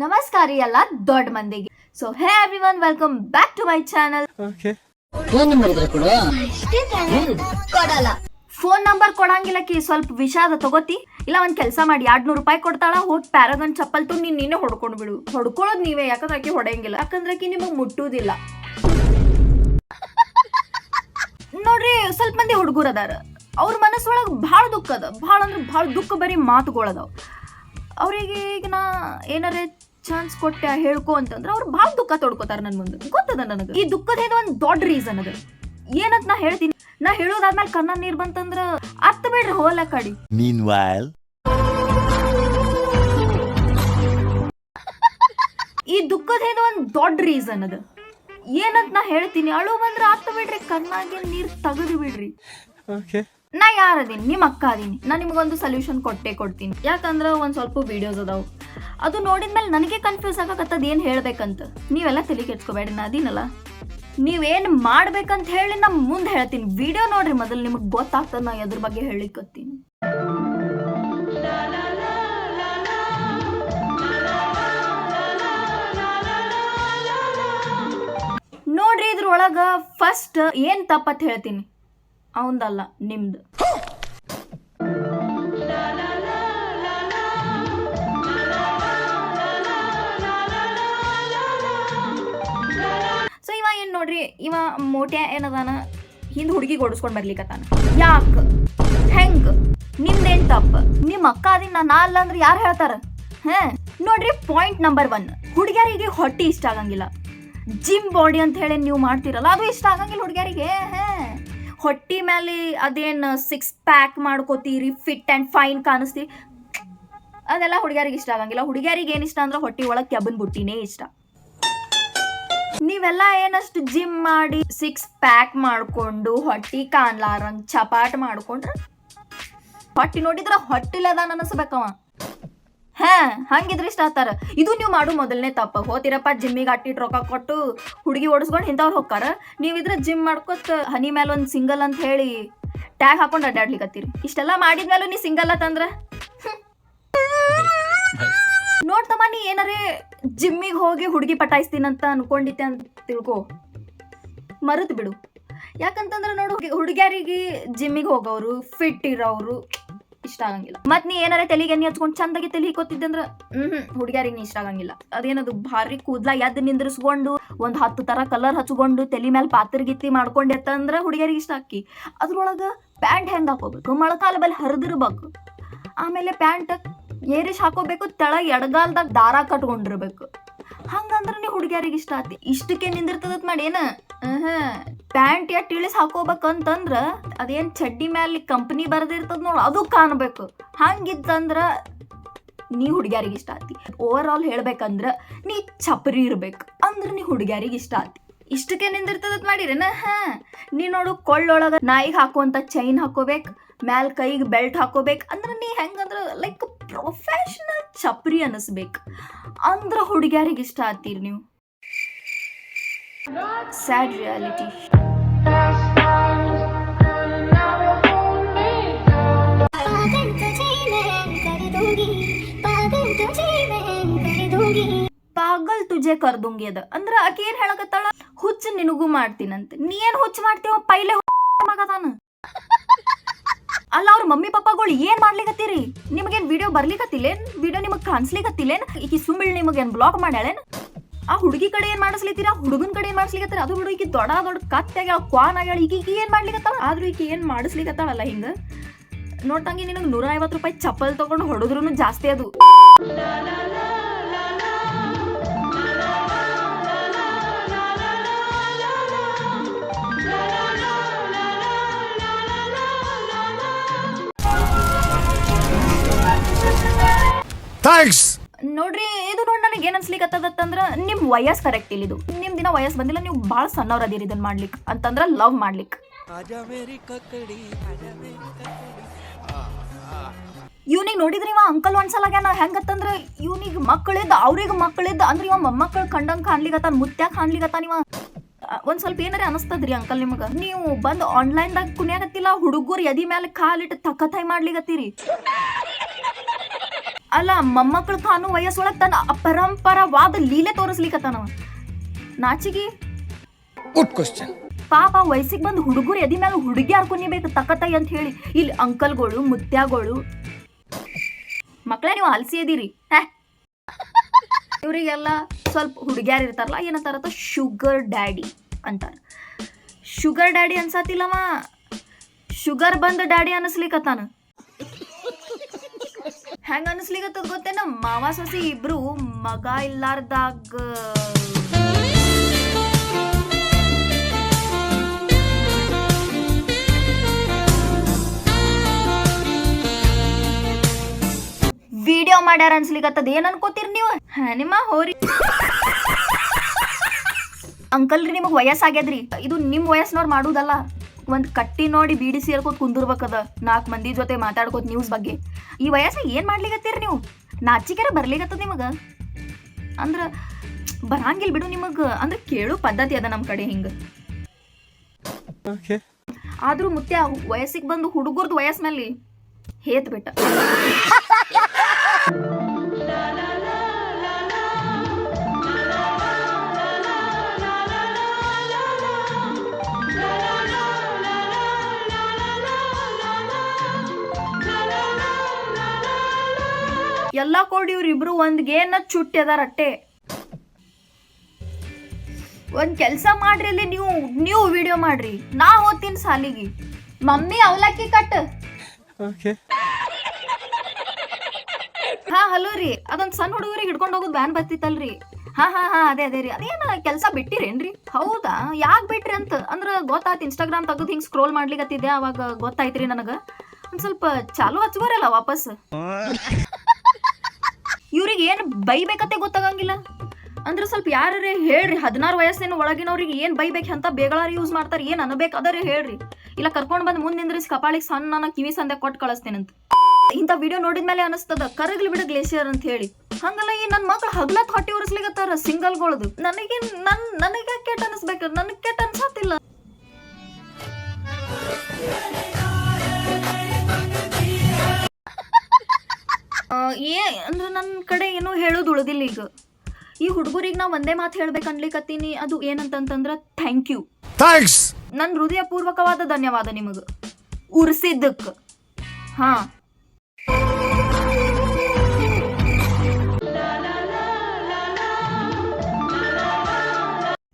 ನಮಸ್ಕಾರ ಎಲ್ಲ ದೊಡ್ಡ ಮಂದಿಗೆ. So hey everyone, welcome back to my channel. Phone number ಕೊಡಂಗಿಲ್ಲಕಿ ಸ್ವಲ್ಪ ವಿಷಾದ ತಗೋತಿ. ಇಲ್ಲ ಒಂದ್ ಕೆಲಸ ಮಾಡಿ, 200 ರೂಪಾಯಿ ಕೊಡ್ತಾಳ, ಹೋಗಿ ಪ್ಯಾರಾಗನ್ ಚಪ್ಪಲ್ ತು ನೀನೇ ಹೊಡ್ಕೊಂಡ್ ಬಿಡು. ಹೊಡ್ಕೊಳ್ಳೋದು ನೀವೇ, ಯಾಕಂದ್ರೆ ಆಕಿ ಹೊಡೆಯಂಗಿಲ್ಲ, ಯಾಕಂದ್ರೆ ಆಕಿ ನಿಮಗ್ ಮುಟ್ಟುದಿಲ್ಲ. ನೋಡ್ರಿ, ಸ್ವಲ್ಪ ಮಂದಿ ಹುಡುಗರು ಅದಾರ, ಅವ್ರ ಮನಸ್ಸೊಳಗೆ ಭಾಳ ದುಃಖ ಅದ, ಭಾಳ ಅಂದ್ರೆ ಭಾಳ ದುಃಖ ಬರೀ ಮಾತುಗಳದಾವ. ಅವ್ರಿಗೆ ಈಗ ನಾ ಏನಾರೇ ಚಾನ್ಸ್ ಕೊಟ್ಟೆ ಹೇಳ್ಕೊ ಅಂತಂದ್ರೆ ಅವ್ರು ಭಾಳ ದುಃಖ ತೊಡ್ಕೋತಾರ ನನ್ನ ಮುಂದೆ. ಗೊತ್ತದ ನನಗೆ ಈ ದುಃಖದ ಒಂದು ದೊಡ್ಡ ರೀಸನ್ ಅದ. ಏನಂತ ನಾ ಹೇಳ್ತೀನಿ, ನಾ ಹೇಳೋದಾದ್ಮೇಲೆ ಕಣ್ಣ ನೀರ್ ಬಂತಂದ್ರ ಅರ್ಥ ಬಿಡ್ರಿ ಹೋಲ ಕಡಿ. ಈ ದುಃಖದ ಒಂದು ದೊಡ್ಡ ರೀಸನ್ ಅದ. ಏನಂತ ನಾ ಹೇಳ್ತೀನಿ, ಅಳು ಬಂದ್ರೆ ಅರ್ಥ ಬಿಡ್ರಿ, ಕಣ್ಣಾಗೆ ನೀರ್ ತೆಗೆದು ಬಿಡ್ರಿ. ನಾ ಯಾರದೀನಿ, ನಿಮ್ಮ ಅಕ್ಕ ಅದೀನಿ, ನಾ ನಿಮ್ಗೊಂದು ಸೊಲ್ಯೂಷನ್ ಕೊಡ್ತೀನಿ. ಯಾಕಂದ್ರೆ ಒಂದ್ ಸ್ವಲ್ಪ ವಿಡಿಯೋಸ್ ಅದಾವ, ಅದು ನೋಡಿದ್ಮೇಲೆ ನನಗೆ ಕನ್ಫ್ಯೂಸ್ ಆಗಕತ್ತದ ಏನ್ ಹೇಳ್ಬೇಕಂತ. ನೀವೆಲ್ಲ ತಲೆ ಕೆಡ್ಸ್ಕೋಬೇಡ್ರಿ, ನಾ ಅದೀನಲ್ಲ. ನೀವೇನ್ ಮಾಡ್ಬೇಕಂತ ಹೇಳಿ ನಾ ಮುಂದೆ ಹೇಳ್ತೀನಿ. ವಿಡಿಯೋ ನೋಡ್ರಿ ಮೊದಲು, ನಿಮಗ್ ಗೊತ್ತಾಗ್ತದ ನಾ ಎದ್ರ ಬಗ್ಗೆ ಹೇಳಿಕತ್ತೀನಿ. ನೋಡ್ರಿ, ಇದ್ರೊಳಗ ಫಸ್ಟ್ ಏನ್ ತಪ್ಪತ್ ಹೇಳ್ತೀನಿ, ಅವಂದಲ್ಲ ನಿಮ್ದು. ಸೊ ಇವ ಏನ್ ನೋಡ್ರಿ, ಇವ ಮೋಟ್ಯಾ ಏನದಾನ, ಹಿಂದ್ ಹುಡುಗಿಗೆ ಓಡಿಸ್ಕೊಂಡ್ ಬರ್ಲಿಕ್ಕತ್ತಾನ. ಯಾಕ ಹೆಂಗ್, ನಿಮ್ದೇನ್ ತಪ್ಪ? ನಿಮ್ ಅಕ್ಕ ಅದಿನ ನಾ ಅಲ್ಲ ಅಂದ್ರೆ ಯಾರು ಹೇಳ್ತಾರ? ನೋಡ್ರಿ, ಪಾಯಿಂಟ್ ನಂಬರ್ 1, ಹುಡುಗಿಯರಿಗೆ ಹೊಟ್ಟಿ ಇಷ್ಟ ಆಗಂಗಿಲ್ಲ. ಜಿಮ್ ಬಾಡಿ ಅಂತ ಹೇಳಿ ನೀವು ಮಾಡ್ತಿರಲ್ಲ, ಅದು ಇಷ್ಟ ಆಗಂಗಿಲ್ಲ ಹುಡುಗಿಯರಿಗೆ. ಹೊಟ್ಟಿ ಮೇಲೆ ಅದೇನು 6 ಪ್ಯಾಕ್ ಮಾಡ್ಕೋತೀರಿ, ಫಿಟ್ ಆ್ಯಂಡ್ ಫೈನ್ ಕಾಣಿಸ್ತೀರಿ, ಅದೆಲ್ಲ ಹುಡುಗಿಯರಿಗೆ ಇಷ್ಟ ಆಗಂಗಿಲ್ಲ. ಹುಡುಗಿಯರಿಗೆ ಏನು ಇಷ್ಟ ಅಂದ್ರೆ ಹೊಟ್ಟಿ ಒಳಗೆ ಕೆಬ್ಬನ್ ಬುಟ್ಟಿನೇ ಇಷ್ಟ. ನೀವೆಲ್ಲ ಏನಷ್ಟು ಜಿಮ್ ಮಾಡಿ 6 ಪ್ಯಾಕ್ ಮಾಡ್ಕೊಂಡು ಹೊಟ್ಟಿ ಕಾಣ್ಲಾರಂಗ್ ಚಪಾಟ್ ಮಾಡ್ಕೊಂಡ್ರೆ ಹೊಟ್ಟಿ ನೋಡಿದ್ರ ಹೊಟ್ಟಿಲದ ಅನಿಸ್ಬೇಕವ. ಹಂಗಿದ್ರೆ ಇಷ್ಟ ಆತಾರ. ಇದು ನೀವು ಮಾಡು ಮೊದಲನೇ ತಪ್ಪ. ಹೋತಿರಪ್ಪ ಜಿಮ್ಮಿಗೆ ಅಟ್ಟಿಟ್ಟು ರೊಕ್ಕ ಕೊಟ್ಟು ಹುಡುಗಿ ಓಡಿಸ್ಕೊಂಡು ಇಂಥವ್ರು ಹೋಗ್ತಾರ. ನೀವಿದ್ರೆ ಜಿಮ್ ಮಾಡ್ಕೊತ ಹನಿ ಮೇಲೆ ಒಂದು ಸಿಂಗಲ್ ಅಂತ ಹೇಳಿ ಟ್ಯಾಗ್ ಹಾಕೊಂಡು ಅಡ್ಡಾಡ್ಲಿಕ್ಕತ್ತೀರಿ. ಇಷ್ಟೆಲ್ಲ ಮಾಡಿದ್ಮೇಲೂ ನೀ ಸಿಂಗಲ್ ಅತ್ತಂದ್ರೆ ನೋಡ್ತಮ್ಮ, ನೀ ಏನಾರೇ ಜಿಮ್ಮಿಗೆ ಹೋಗಿ ಹುಡುಗಿ ಪಟಾಯಿಸ್ತೀನಂತ ಅನ್ಕೊಂಡಿದ್ದೆ ಅಂತ ತಿಳ್ಕೊ, ಮರೆತು ಬಿಡು. ಯಾಕಂತಂದ್ರೆ ನೋಡು, ಹುಡುಗಿಯರಿಗೆ ಜಿಮ್ಮಿಗೆ ಹೋಗೋರು, ಫಿಟ್ ಇರೋರು ಇಷ್ಟ ಆಗಂಗಿಲ್ಲ. ಮತ್ ನೀ ಏನಾರ ತಲೆಗೆ ಎಣ್ಣೆ ಹಚ್ಕೊಂಡು ಚಂದಾಗಿ ತಲೆ ಹಿಕ್ಕೋತಿದ್ದೆ ಅಂದ್ರೆ ಹುಡುಗಿಯರಿಗೆ ನೀ ಇಷ್ಟ ಆಗಂಗಿಲ್ಲ. ಅದೇನದು ಭಾರಿ ಕೂದ್ಲ ಎದ್ದು ನಿಂದ್ರಿಸ್ಕೊಂಡು ಒಂದ್ 10 ತರ ಕಲರ್ ಹಚ್ಕೊಂಡು ತಲೆ ಮೇಲೆ ಪಾತ್ರಗಿತ್ತಿ ಮಾಡ್ಕೊಂಡೆತ್ತಂದ್ರೆ ಹುಡುಗಿಯರಿಗೆ ಇಷ್ಟ ಆಕಿ. ಅದ್ರೊಳಗೆ ಪ್ಯಾಂಟ್ ಹೆಂಗೆ ಹಾಕೋಬೇಕು, ಮೊಳಕಾಲ ಬಲ್ಲಿ ಹರಿದಿರ್ಬೇಕು, ಆಮೇಲೆ ಪ್ಯಾಂಟ್ ಏರಿಸಿ ಹಾಕೋಬೇಕು, ತೆಳಗ್ ಎಡಗಾಲ್ದಾಗ ದಾರ ಕಟ್ಕೊಂಡಿರ್ಬೇಕು. ಹಂಗಂದ್ರೆ ನೀ ಹುಡುಗಿಯರಿಗೆ ಇಷ್ಟ ಆತಿ. ಇಷ್ಟಕ್ಕೆ ನಿಂದಿರ್ತದತ್ ಮಾಡಿ ಏನ ಪ್ಯಾಂಟ್ ಎಟ್ ಇಳಿಸಿ ಹಾಕೋಬೇಕಂತಂದ್ರ ಅದೇನ್ ಚಡ್ಡಿ ಮ್ಯಾಲೆ ಕಂಪ್ನಿ ಬರ್ದಿರ್ತದ ನೋಡು, ಅದು ಕಾಣಬೇಕು. ಹಂಗಿತ್ತಂದ್ರ ನೀ ಹುಡುಗಿಯರಿಗೆ ಇಷ್ಟ ಆತಿ. ಓವರ್ ಆಲ್ ಹೇಳ್ಬೇಕಂದ್ರ ನೀ ಚಪರಿ ಇರ್ಬೇಕು ಅಂದ್ರೆ ನೀ ಹುಡುಗಿಯರಿಗೆ ಇಷ್ಟ ಆತಿ. ಇಷ್ಟಕ್ಕೆ ನಿಂದಿರ್ತದತ್ ಮಾಡಿರೇನ. ನೀ ನೋಡು, ಕೊಳ್ಳೊಳಗ ನಾಯಿಗೆ ಹಾಕುವಂತ ಚೈನ್ ಹಾಕೋಬೇಕು, ಮ್ಯಾಲ್ ಕೈಗೆ ಬೆಲ್ಟ್ ಹಾಕೋಬೇಕು ಅಂದ್ರೆ ನೀ ಹೆಂಗಂದ್ರ ಲೈಕ್ ಪ್ರೊಫೆಷನಲ್ ಚಪ್ರಿ ಅನಿಸ್ಬೇಕು ಅಂದ್ರೆ ಹುಡುಗಿಯರಿಗೆ ಇಷ್ಟ ಆತೀರಿ ನೀವು. Sad reality. ಪಾಗಲ್ ತುಜೆ ಕರ್ದುಂಗಿ ಅದ ಅಂದ್ರ ಆಕೆ ಏನ್ ಹೇಳಕತ್ತಾಳ, ಹುಚ್ಚ ನಿನಗೂ ಮಾಡ್ತೀನಂತ. ನೀ ಏನ್ ಹುಚ್ಚ ಮಾಡ್ತೀವ, ಪೈಲೆ ಮಗದಾನ ಅಲ್ಲ. ಅವ್ರ ಮಮ್ಮಿ ಪಪ್ಪಾಗಳು ಏನ್ ಮಾಡ್ಲಿಕತ್ತೀರಿ? ನಿಮಗೇನ್ ವಿಡಿಯೋ ಬರ್ಲಿಕತ್ತಿಲ್ಲೇನ್? ವಿಡಿಯೋ ನಿಮಗ್ ಕಾಣಿಸ್ಲಿಕತ್ತಿಲ್ಲೇನ್? ಈಕಿ ಸುಮ್ಮಿಳ್ ನಿಮಗೇನ್ ಬ್ಲಾಕ್ ಮಾಡ್ಯಾಳೇನ್? ಆ ಹುಡುಗಿ ಕಡೆ ಏನ್ ಮಾಡಿಸ್ಲಿತ್ತೀರಾ, ಹುಡುಗನ್ ಕಡೆ ಏನ್ ಮಾಡಿಸ್ಲಿಕತ್ತಾರ? ಅದು ಬಿಡು, ಈಕಿ ದೊಡ್ಡ ಕತ್ತಾಗ್ಯಾಳ, ಕ್ವಾನ್ ಆಗ್ಯಾಳ, ಈಕಿ ಏನ್ ಮಾಡ್ಲಿಕತ್ತಾಳ? ಆದ್ರೂ ಈಕಿ ಏನ್ ಮಾಡಿಸ್ಲಿಕತ್ತಾಳಲ್ಲ ಹಿಂಗ ನೋಡ್ತಂಗಿ, ನಿನಗ್ 150 ರೂಪಾಯಿ ಚಪ್ಪಲ್ ತಗೊಂಡು ಹೊಡೆದ್ರು ಜಾಸ್ತಿ ಅದು. ನೋಡ್ರಿ, ಇದು ನೋಡಿ ನನಗೆ ಏನ್ ಅನ್ಸ್ಲಿಕ್ಕತ್ತದಂದ್ರ ನಿಮ್ ವಯಸ್ ಕರೆಕ್ಟ್ ಇಲ್ಲ. ಇದು ನಿಮ್ ದಿನ ವಯಸ್ ಬಂದಿಲ್ಲ, ನೀವು ಭಾಳ ಸಣ್ಣವ್ರ ಅದಿರಿ ಇದನ್ನ ಮಾಡ್ಲಿಕ್ ಅಂತಂದ್ರ ಲವ್ ಮಾಡ್ಲಿಕ್. ಇವ್ನಿಗೆ ನೋಡಿದ್ರಿ ಇವ ಅಂಕಲ್ ಒಂದ್ಸಲಾಗ್ಯಾನ. ಹೆಂಗತ್ತಂದ್ರ ಇವ್ನಿಗೆ ಮಕ್ಕಳಿದ್ದ, ಅವ್ರಿಗೆ ಮಕ್ಕಳಿದ್ದ ಅಂದ್ರೆ ಇವ ಮೊಮ್ಮಕ್ಕಳು ಕಂಡಂಗ್ ಕಾಣ್ಲಿಕತ್ತಾನ, ಮುತ್ಯಾಗ ಕಾಣ್ಲಿಕತ್ತಾನ ಇವ. ಒಂದ್ ಸ್ವಲ್ಪ ಏನಾರ ಅನಸ್ತದ್ರಿ ಅಂಕಲ್ ನಿಮಗ? ನೀವು ಬಂದ್ ಅಲ್ಲ ಮೊಮ್ಮಕ್ಕಳು ಕಾಣೋ ವಯಸ್ಸೊಳಗೆ ತನ್ನ ಅಪರಂಪರವಾದ ಲೀಲೆ ತೋರಿಸ್ಲಿಕ್ಕತ್ತಾನವ. ನಾಚಿಗಿ ಗುಡ್ ಕ್ವಶನ್. ಪಾಪ ವಯಸ್ಸಿಗೆ ಬಂದು ಹುಡುಗರು ಎದಿ ಮೇಲೆ ಹುಡುಗಿ ಹಾರ್ಕೊನಿಬೇಕು ತಕ್ಕತಾಯಿ ಅಂತ ಹೇಳಿ ಇಲ್ಲಿ ಅಂಕಲ್ಗಳು ಮುತ್ಯಾಗಳು ಮಕ್ಕಳೇ ನೀವು ಅಲ್ಸಿ ಇದೀರಿ. ಇವರಿಗೆಲ್ಲ ಸ್ವಲ್ಪ ಹುಡುಗ್ಯಾರು ಇರ್ತಾರಲ್ಲ ಏನಂತಾರತ್ತ ಶುಗರ್ ಡ್ಯಾಡಿ ಅಂತಾರ. ಶುಗರ್ ಡ್ಯಾಡಿ ಅನ್ಸಾತಿಲ್ಲವ, ಶುಗರ್ ಬಂದ ಡ್ಯಾಡಿ ಅನಿಸ್ಲಿಕ್ಕತ್ತಾನ. ಹೆಂಗ ಅನಿಸ್ಲಿಕ್ಕತ್ತದ ಗೊತ್ತೇನ? ಮಾವ ಸೊಸಿ ಇಬ್ರು ಮಗ ಇಲ್ಲಾರ್ದಾಗ ವಿಡಿಯೋ ಮಾಡ್ಯಾರ ಅನ್ಸ್ಲಿಕ್ಕತ್ತದ. ಏನ್ ಅನ್ಕೋತೀರಿ ನೀವು? ನಿಮ್ಮ ಹೋರಿ ಅಂಕಲ್ ರೀ, ನಿಮಗ್ ವಯಸ್ಸಾಗ್ಯದ್ರಿ. ಇದು ನಿಮ್ ವಯಸ್ಸಿನವ್ರು ಮಾಡುದಲ್ಲ. ಒಂದ್ ಕಟ್ಟಿ ನೋಡಿ ಬೀಡಿ ಸೇರ್ಕೋತ ಕುಂದಿರ್ಬೇಕದ 4 ಮಂದಿ ಜೊತೆ ಮಾತಾಡ್ಕೋತ ನ್ಯೂಸ್ ಬಗ್ಗೆ. ಈ ವಯಸ್ಸಾಗ ಏನ್ ಮಾಡ್ಲಿಕತ್ತೀರಿ ನೀವು? ನಾಚಿಕೆರ ಬರ್ಲಿಕತ್ತದ ನಿಮಗ? ಅಂದ್ರ ಬರಂಗಿಲ್ ಬಿಡು ನಿಮಗ. ಅಂದ್ರ ಕೇಳು ಪದ್ಧತಿ ಅದ ನಮ್ ಕಡೆ ಹಿಂಗ. ಆದ್ರೂ ಮುತ್ಯ ವಯಸ್ಸಿಗೆ ಬಂದು ಹುಡುಗರ್ದು ವಯಸ್ಸ ಮೇಲೆ ಹೇತ್ ಬಿಟ್ಟ. ಎಲ್ಲಾ ಕೊಡಿ ಇವ್ರಿಬ್ರು ಒಂದ್ಗೇನ ಚುಟ್ಟಿ ಅದಾರ ಅಟ್ಟೆ. ಒಂದ್ ಕೆಲ್ಸ ಮಾಡ್ರಿ, ಅಲ್ಲಿ ನೀವು ವಿಡಿಯೋ ಮಾಡ್ರಿ, ನಾ ಓದ್ತೀನಿ ಸಾಲಿಗೆ. ಮಮ್ಮಿ ಅವಲಕ್ಕಿ ಕಟ್. ಹಾ ಹಲೋ ರೀ, ಅದೊಂದ್ ಸಣ್ಣ ಹುಡುಗರಿಗೆ ಹಿಡ್ಕೊಂಡು ಹೋಗೋದು ಬ್ಯಾನ್ ಬರ್ತಿತ್ತಲ್ರಿ. ಹಾ ಅದೇ ರೀ. ಅದೇನ ಕೆಲಸ ಬಿಟ್ಟಿರೇನ್ರಿ? ಹೌದಾ, ಯಾಕೆ ಬಿಟ್ರಿ ಅಂತ ಅಂದ್ರ ಗೊತ್ತಾಯ್ತು. ಇನ್ಸ್ಟಾಗ್ರಾಮ್ ತೆಗೆದು ಹಿಂಗ್ ಸ್ಕ್ರೋಲ್ ಮಾಡ್ಲಿಕತ್ತಿದ್ದೆ, ಅವಾಗ ಗೊತ್ತಾಯ್ತ್ರಿ ನನಗ. ಒಂದ್ ಸ್ವಲ್ಪ ಚಾಲು ಹಚ್ಕೋರಲ್ಲ ವಾಪಸ್. ಇವ್ರಿಗೆ ಏನ್ ಬೈಬೇಕತ್ತೆ ಗೊತ್ತಾಗಂಗಿಲ್ಲ. ಅಂದ್ರೆ ಸ್ವಲ್ಪ ಯಾರೇ ಹೇಳ್ರಿ, 16 ವಯಸ್ಸಿನ ಒಳಗಿನವ್ರಿಗೆ ಏನ್ ಬೈಬೇಕು ಅಂತ ಬೇಗಳಾರ ಯೂಸ್ ಮಾಡ್ತಾರೆ. ಏನ್ ಅನ್ಬೇಕು ಅದರೇ ಹೇಳ್ರಿ, ಇಲ್ಲ ಕರ್ಕೊಂಡ್ ಬಂದ್ ಮುಂದೆ ನಿಂದ್ರಿಸಿ ಕಪಾಳಿಗೆ ಸಣ್ಣ ಕಿವಿ ಸಂದೆ ಕೊಟ್ಟು ಕಳಿಸ್ತೇನಂತ. ಇಂಥ ವಿಡಿಯೋ ನೋಡಿದ್ಮೇಲೆ ಅನಿಸ್ತದ ಕರಗ್ಲಿ ಬಿಡ ಗ್ಲೇಷಿಯರ್ ಅಂತ ಹೇಳಿ. ಹಂಗಲ್ಲ, ಈ ನನ್ನ ಮಕ್ಳು ಹಗ್ಲತ್ ಹೊಟ್ಟಿ ಉರಿಸ್ಲಿಕತ್ತಾರ ಸಿಂಗಲ್ಗಳದು. ನನಗೆ ಕೆಟ್ಟ ಅನಿಸ್ಬೇಕು, ನನಗೆ ಕೆಟ್ಟ ಅನ್ಸತ್ತಿಲ್ಲ. ಅಂದ್ರೆ ನನ್ನ ಕಡೆ ಏನೂ ಹೇಳೋದು ಉಳಿದಿಲ್ಲ ಈಗ. ಈ ಹುಡುಗರಿಗೆ ನಾ ಒಂದೇ ಮಾತು ಹೇಳ್ಬೇಕು ಅನ್ಲಿಕತ್ತೀನಿ. ಅದು ಏನಂತಂದ್ರ ಥ್ಯಾಂಕ್ ಯು. ನನ್ನ ಹೃದಯಪೂರ್ವಕವಾದ ಧನ್ಯವಾದ ನಿಮಗೆ ಉರ್ಸಿದ್ದಕ್ಕೆ. ಹಾ,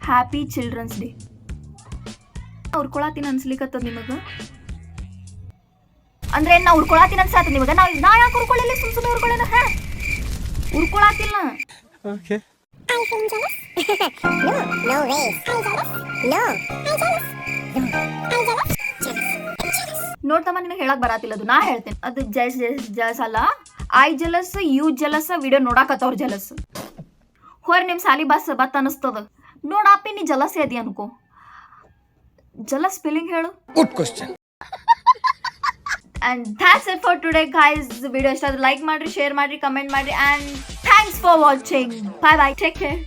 ಹ್ಯಾಪಿ ಚಿಲ್ಡ್ರನ್ಸ್ ಡೇ. ಉರ್ಕೊಳತೀನಿ ಅನ್ಸ್ಲಿಕ್ಕತ್ತದ ನಿಮಗ? ಅಂದ್ರೆ ನಾ ಉರ್ಕೊಳತೀನಿ ಅನ್ಸಾತ ನಿಮಗ? ನಾ ಯಾಕೆ ಉರ್ಕೊಳ್ಳಿಲ್ಲ? ಸುಮ್ಮನೆ ಉರ್ಕೊಳ್ಳೇನ? ಉರ್ಕೊಳತಿಲ್ಲ. ನೋಡ್ತಮ್ಮ, ನಿನಗೆ ಹೇಳಕ್ ಬರಾತಿಲ್ಲ. ಅದು ನಾ ಹೇಳ್ತೇನೆ. ಅದು ಜಸ್ ಅಲ್ಲ, I jealous you jealous. Video ನೋಡಾಕತ್ತವ್ರ ಜಲಸ್. ಹೊರ್ ನಿಮ್ ಸಾಲಿ ಬತ್ ಅನಿಸ್ತದ. ನೋಡಾಪಿ ನೀ ಜಲಸೆ ಅದಿ ಅನ್ಕೋ. ಜಲಸ್ ಸ್ಪೆಲ್ಲಿಂಗ್ ಹೇಳು. Good question. And that's it for today guys. Video ಇಷ್ಟ ಆದ್ರೆ ಲೈಕ್ ಮಾಡ್ರಿ, ಶೇರ್ ಮಾಡ್ರಿ, ಕಮೆಂಟ್ ಮಾಡ್ರಿ, and thanks for watching. Bye bye, take care.